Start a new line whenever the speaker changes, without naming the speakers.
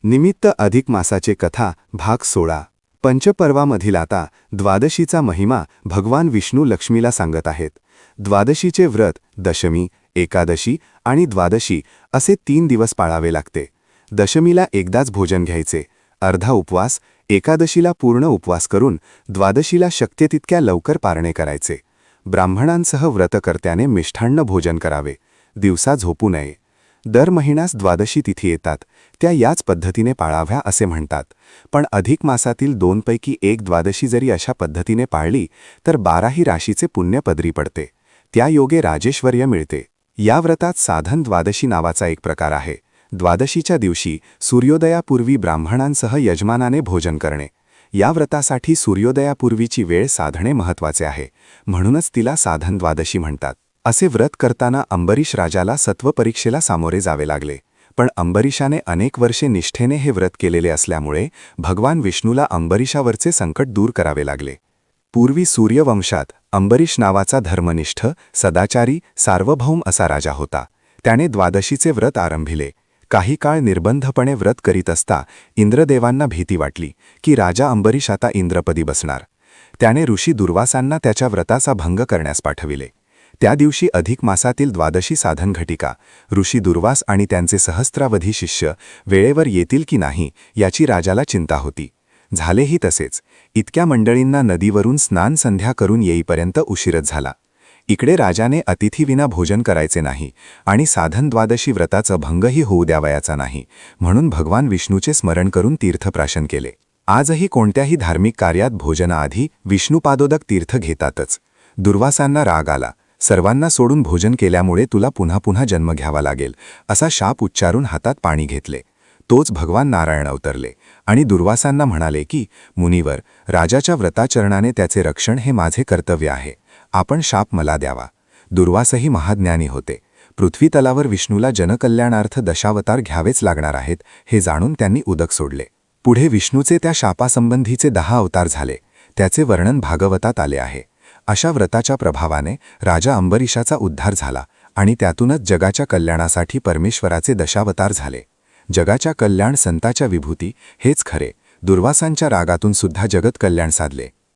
निमित्त अधिक मासाचे कथा भाग 16 पंचपर्वामधील आता द्वादशीचा महिमा भगवान विष्णू लक्ष्मीला सांगत आहेत. द्वादशीचे व्रत दशमी, एकादशी आणि द्वादशी असे 3 दिवस पाळावे लागते. दशमीला एकदाच भोजन घ्यायचे, अर्धा उपवास, एकादशीला पूर्ण उपवास करून द्वादशीला शक्य तितक्या लवकर पारणे करायचे. ब्राह्मणांसह व्रतकर्त्याने मिष्ठान्न भोजन करावे. दिवसा झोपू नये. दर महिन्यास द्वादशी तिथी येतात, त्या याच पद्धतीने पाळाव्या असे म्हणतात. पण अधिक मासातील 2 पैकी 1 द्वादशी जरी अशा पद्धतीने पाळली तर 12ही राशीचे पुण्य पदरी पडते. त्या योगे राजेश्वर्य मिळते. या व्रतात साधन द्वादशी नावाचा एक प्रकार आहे. द्वादशीच्या दिवशी सूर्योदयापूर्वी ब्राह्मणांसह यजमानाने भोजन करणे. या व्रतासाठी सूर्योदयापूर्वीची वेळ साधणे महत्त्वाचे आहे, म्हणूनच तिला साधन द्वादशी म्हणतात. असे व्रत करताना अंबरीश राजाला सत्वपरीक्षेला सामोरे जावे लागले. पण अंबरीशाने अनेक वर्षे निष्ठेने हे व्रत केलेले असल्यामुळे भगवान विष्णूला अंबरीशावरचे संकट दूर करावे लागले. पूर्वी सूर्यवंशात अंबरीश नावाचा धर्मनिष्ठ, सदाचारी, सार्वभौम असा राजा होता. त्याने द्वादशीचे व्रत आरंभिले. काही काळ निर्बंधपणे व्रत करीत असता इंद्रदेवांना भीती वाटली की राजा अंबरीश आता इंद्रपदी बसणार. त्याने ऋषी दुर्वासांना त्याच्या व्रताचा भंग करण्यास पाठविले. त्या दिवशी अधिक मासातील द्वादशी साधन घटिका ऋषी दुर्वास आणि त्यांचे सहस्त्रावधी शिष्य वेळेवर येतील की नाही याची राजाला चिंता होती. झालेही तसेच. इतक्या मंडळींना नदीवरून स्नान संध्या करून येईपर्यंत उशीरच झाला. इकडे राजाने अतिथीविना भोजन करायचे नाही आणि साधन द्वादशी व्रताचा भंगही होऊ द्यावयाचा नाही, म्हणून भगवान विष्णूचे स्मरण करून तीर्थप्राशन केले. आजही कोणत्याही धार्मिक कार्यात भोजनाआधी विष्णुपादोदक तीर्थ घेतातच. दुर्वासांना राग आला. सर्वांना सोडून भोजन केल्यामुळे तुला पुन्हा पुन्हा जन्म घ्यावा लागेल असा शाप उच्चारून हातात पाणी घेतले. तोच भगवान नारायण अवतरले आणि दुर्वासांना म्हणाले की मुनिवर, राजाच्या व्रताचरणाने त्याचे रक्षण हे माझे कर्तव्य आहे. आपण शाप मला द्यावा. दुर्वासही महाज्ञानी होते. पृथ्वीतलावर विष्णूला जनकल्याणार्थ दशावतार घ्यावेच लागणार आहेत हे जाणून त्यांनी उदक सोडले. पुढे विष्णूचे त्या शापासंबंधीचे 10 अवतार झाले. त्याचे वर्णन भागवतात आले आहे. अशा व्रताच्या प्रभावाने राजा अंबरीशाचा उद्धार झाला आणि त्यातूनच जगाच्या कल्याणासाठी परमेश्वराचे दशावतार झाले. जगाच्या कल्याण संताच्या विभूती हेच खरे. दुर्वासांच्या रागातून सुद्धा जगत कल्याण साधले.